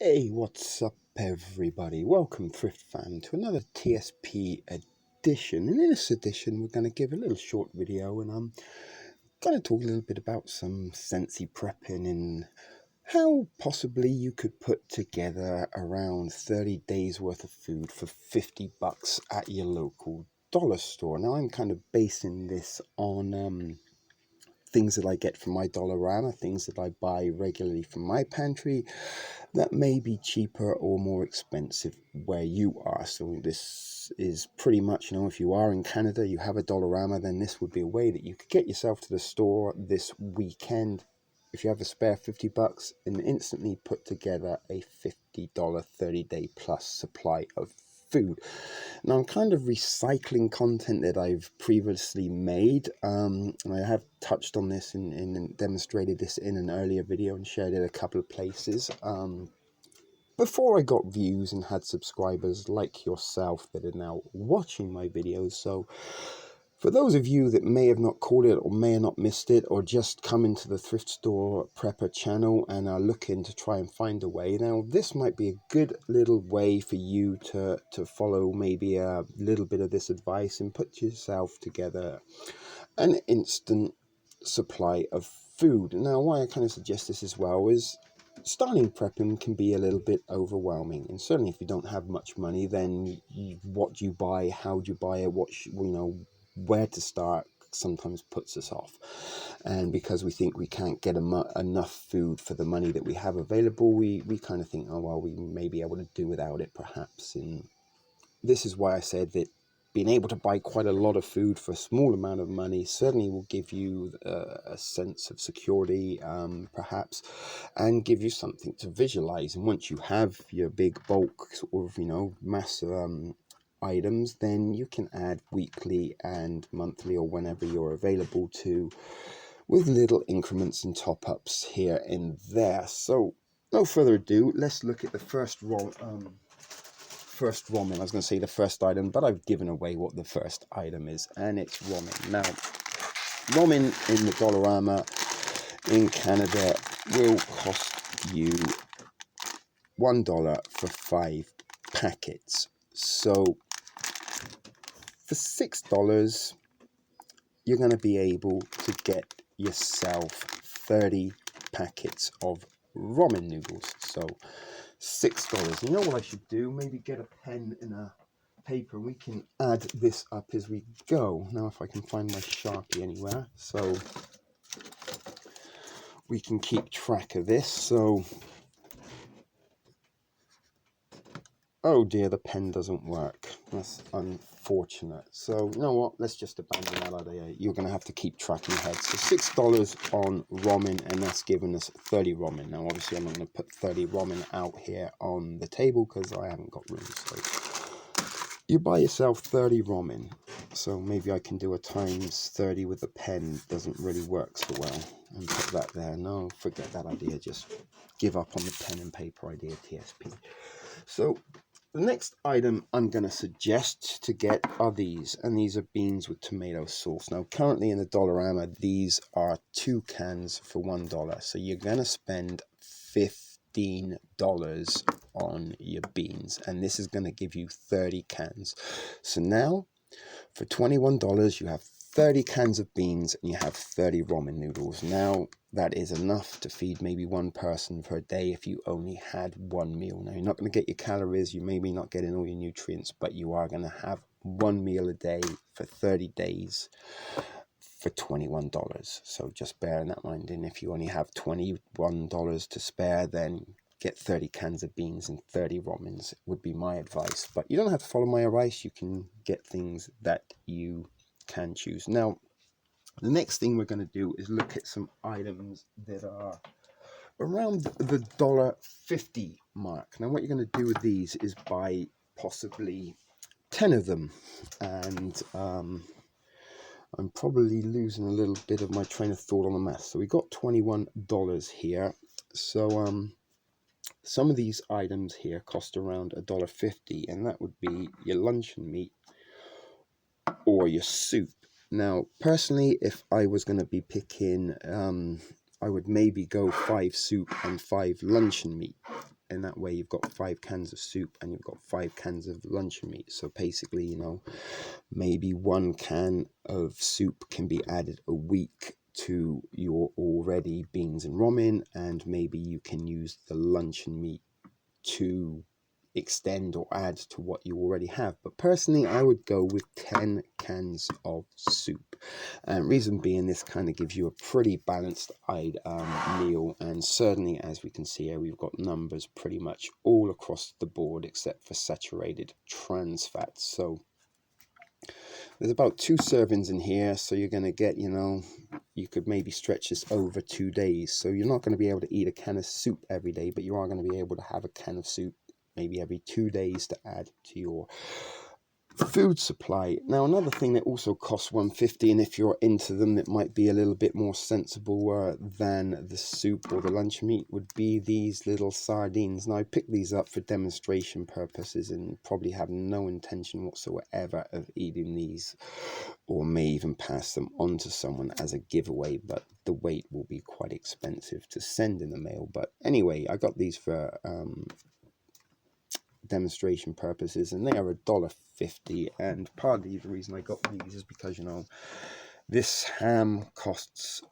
Hey, what's up, everybody? Welcome, Thrift Fam, to another TSP edition. And in this edition, we're going to give a little short video, and I'm going to talk a little bit about some Sensi prepping and how possibly you could put together around 30 days worth of food for 50 bucks at your local dollar store. Now, I'm kind of basing this on things that I get from my Dollarama, things that I buy regularly from my pantry that may be cheaper or more expensive where you are. So this is pretty much, if you are in Canada, you have a Dollarama, then this would be a way that you could get yourself to the store this weekend. If you have a spare 50 bucks and instantly put together a $50 30-day plus supply of food. Now I'm kind of recycling content that I've previously made, and I have touched on this and demonstrated this in an earlier video and shared it a couple of places before I got views and had subscribers like yourself that are now watching my videos. So for those of you that may have not caught it or may have not missed it, or just come into the thrift store prepper channel and are looking to try and find a way, now this might be a good little way for you to follow maybe a little bit of this advice and put yourself together an instant supply of food. Now why I kind of suggest this as well is starting prepping can be a little bit overwhelming, and certainly if you don't have much money, then what do you buy, how do you buy it, where to start sometimes puts us off. And because we think we can't get enough food for the money that we have available, we kind of think, oh well, we may be able to do without it perhaps. And this is why I said that being able to buy quite a lot of food for a small amount of money certainly will give you a sense of security, perhaps, and give you something to visualize. And once you have your big bulk sort of, mass items, then you can add weekly and monthly or whenever you're available to, with little increments and top-ups here and there. So no further ado, let's look at the first ramen. I was going to say the first item, but I've given away what the first item is, and it's ramen. Now, ramen in the Dollarama in Canada will cost you $1 for 5 packets. So for $6, you're going to be able to get yourself 30 packets of ramen noodles. So $6. You know what I should do? Maybe get a pen and a paper. We can add this up as we go. Now if I can find my Sharpie anywhere, so we can keep track of this. So, oh dear, the pen doesn't work. That's unfortunate. So you know what, let's just abandon that idea. You're going to have to keep track in your head. So $6 on ramen, and that's giving us 30 ramen. Now obviously I'm not going to put 30 ramen out here on the table because I haven't got room. So you buy yourself 30 ramen. So maybe I can do a times 30 with a pen. Doesn't really work so well. And put that there. No, forget that idea. Just give up on the pen and paper idea, TSP. So the next item I'm going to suggest to get are these. And these are beans with tomato sauce. Now currently in the Dollarama, these are 2 cans for $1. So you're going to spend $15 on your beans, and this is going to give you 30 cans. So now for $21 you have 30 cans of beans and you have 30 ramen noodles. Now that is enough to feed maybe one person per day if you only had one meal. Now you're not going to get your calories, you may be not getting all your nutrients, but you are going to have one meal a day for 30 days for $21. So just bearing that in mind. And if you only have $21 to spare, then get 30 cans of beans and 30 ramens would be my advice. But you don't have to follow my advice. You can get things that you can choose. Now, the next thing we're going to do is look at some items that are around the $1.50 mark. Now, what you're going to do with these is buy possibly 10 of them. And I'm probably losing a little bit of my train of thought on the math. So we got $21 here. So some of these items here cost around $1.50, and that would be your luncheon meat or your soup. Now, personally, if I was going to be picking, I would maybe go 5 soup and 5 luncheon meat. and that way you've got 5 cans of soup and you've got 5 cans of luncheon meat. So basically, you know, maybe 1 can of soup can be added a week to your already beans and ramen, and maybe you can use the luncheon meat to extend or add to what you already have. But personally, I would go with 10 cans of soup. And reason being, this kind of gives you a pretty balanced meal. And certainly, as we can see here, we've got numbers pretty much all across the board except for saturated trans fats. So there's about 2 servings in here. So you're going to get, you know, you could maybe stretch this over 2 days. So you're not going to be able to eat a can of soup every day, but you are going to be able to have a can of soup maybe every 2 days to add to your food supply. Now, another thing that also costs $1.50, and if you're into them, it might be a little bit more sensible than the soup or the lunch meat, would be these little sardines. Now, I picked these up for demonstration purposes and probably have no intention whatsoever of eating these, or may even pass them on to someone as a giveaway, but the weight will be quite expensive to send in the mail. But anyway, I got these for demonstration purposes, and they are $1.50. And partly the reason I got these is because, you know, this ham costs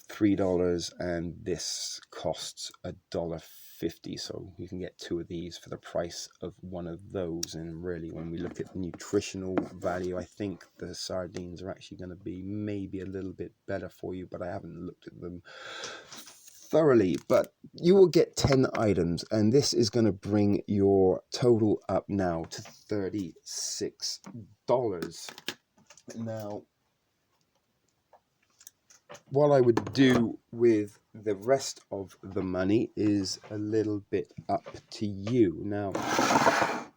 $3 and this costs $1.50, so you can get 2 of these for the price of 1 of those. And really, when we look at the nutritional value, I think the sardines are actually going to be maybe a little bit better for you, but I haven't looked at them thoroughly. But you will get 10 items, and this is going to bring your total up now to $36. Now, what I would do with the rest of the money is a little bit up to you. Now,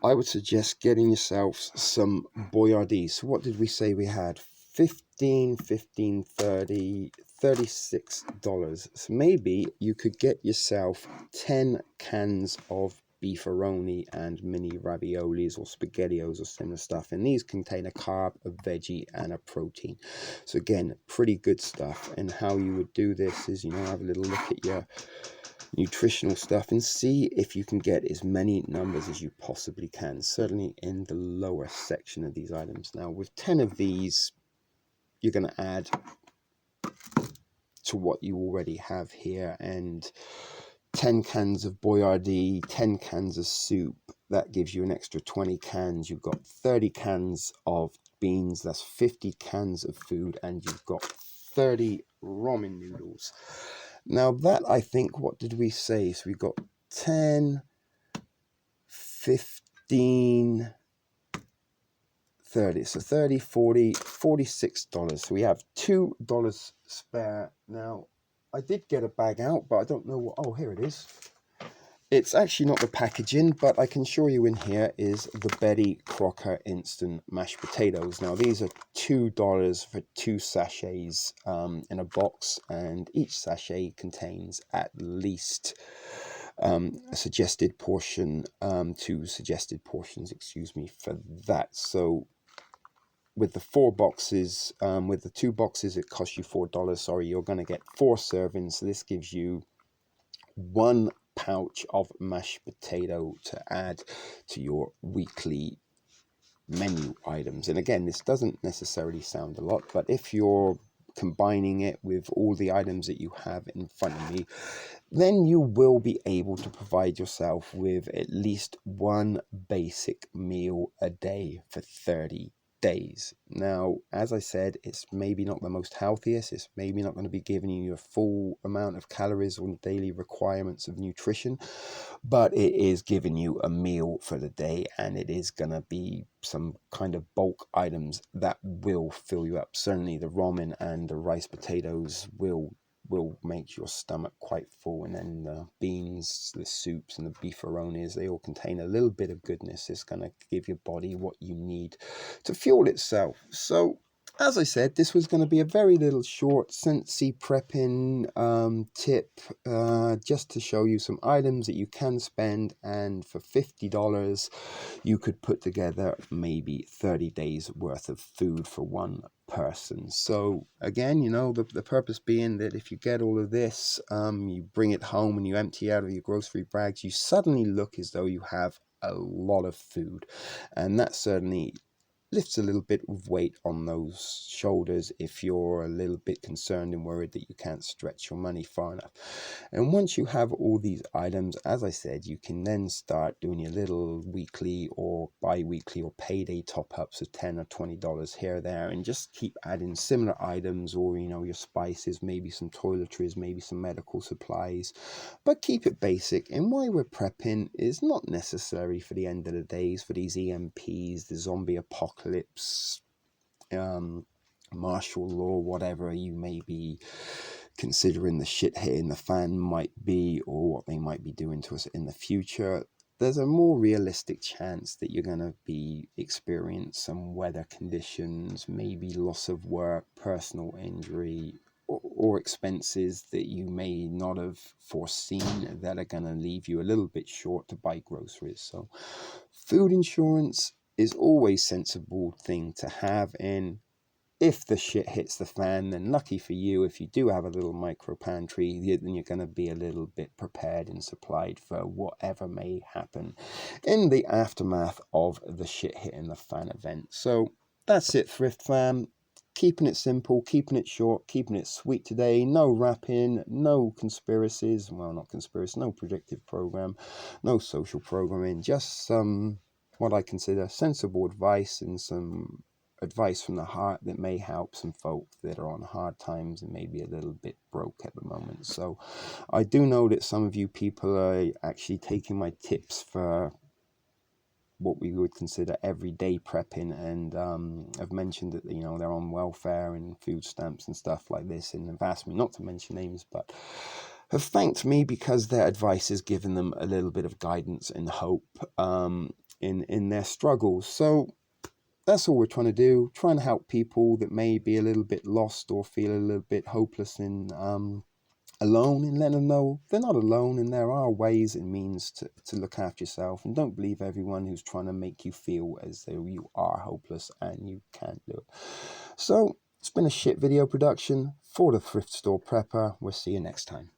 I would suggest getting yourself some Boyardee. So what did we say we had? 15, 30, $36. So maybe you could get yourself 10 cans of beefaroni and mini raviolis or spaghettios or similar stuff, and these contain a carb, a veggie, and a protein. So again, pretty good stuff. And how you would do this is, you know, have a little look at your nutritional stuff and see if you can get as many numbers as you possibly can, certainly in the lower section of these items. Now, with 10 of these, you're going to add to what you already have here, and 10 cans of Boyardee, 10 cans of soup, that gives you an extra 20 cans. You've got 30 cans of beans, that's 50 cans of food, and you've got 30 ramen noodles. Now that, I think, what did we say? So we got 10, 15, 30. So 30, 40, $46. So we have $2 spare. Now, I did get a bag out, but I don't know what... Oh, here it is. It's actually not the packaging, but I can show you in here is the Betty Crocker instant mashed potatoes. Now, these are $2 for 2 sachets in a box, and each sachet contains at least a suggested portion, 2 suggested portions, excuse me, for that. So with the 4 boxes, with the 2 boxes, it costs you $4. Sorry, you're going to get 4 servings. So this gives you 1 pouch of mashed potato to add to your weekly menu items. And again, this doesn't necessarily sound a lot, but if you're combining it with all the items that you have in front of me, then you will be able to provide yourself with at least 1 basic meal a day for 30 days. Now, as I said, it's maybe not the most healthiest. It's maybe not going to be giving you a full amount of calories or daily requirements of nutrition, but it is giving you a meal for the day, and it is going to be some kind of bulk items that will fill you up. Certainly the ramen and the rice potatoes will make your stomach quite full, and then the beans, the soups, and the beefaronis, they all contain a little bit of goodness. It's going to give your body what you need to fuel itself. So as I said, this was going to be a very little short Sensi prepping tip, just to show you some items that you can spend, and for $50 you could put together maybe 30 days worth of food for one person. So again, you know, the purpose being that if you get all of this, you bring it home and you empty out of your grocery bags, you suddenly look as though you have a lot of food, and that certainly lifts a little bit of weight on those shoulders if you're a little bit concerned and worried that you can't stretch your money far enough. And once you have all these items, as I said, you can then start doing your little weekly or bi-weekly or payday top-ups of $10 or $20 here or there, and just keep adding similar items, or, you know, your spices, maybe some toiletries, maybe some medical supplies, but keep it basic. And why we're prepping is not necessary for the end of the days, for these EMPs, the zombie apocalypse, martial law, whatever you may be considering the shit hitting the fan might be, or what they might be doing to us in the future. There's a more realistic chance that you're going to be experiencing some weather conditions, maybe loss of work, personal injury, or expenses that you may not have foreseen that are going to leave you a little bit short to buy groceries. So food insurance is always a sensible thing to have, and if the shit hits the fan, then lucky for you, if you do have a little micro pantry, then you're going to be a little bit prepared and supplied for whatever may happen in the aftermath of the shit hitting the fan event. So that's it, Thrift Fam. Keeping it simple, keeping it short, keeping it sweet today. No rapping, no conspiracies. Well, not conspiracy, no predictive program, no social programming. Just some, what I consider sensible advice, and some advice from the heart that may help some folk that are on hard times and maybe a little bit broke at the moment. So I do know that some of you people are actually taking my tips for what we would consider everyday prepping, and I've mentioned that, you know, they're on welfare and food stamps and stuff like this, and have asked me not to mention names, but have thanked me because their advice has given them a little bit of guidance and hope in their struggles. So that's all we're trying to do, trying to help people that may be a little bit lost or feel a little bit hopeless and alone, and let them know they're not alone, and there are ways and means to look after yourself. And don't believe everyone who's trying to make you feel as though you are hopeless and you can't do it. So it's been a shit video production for the Thrift Store Prepper. We'll see you next time.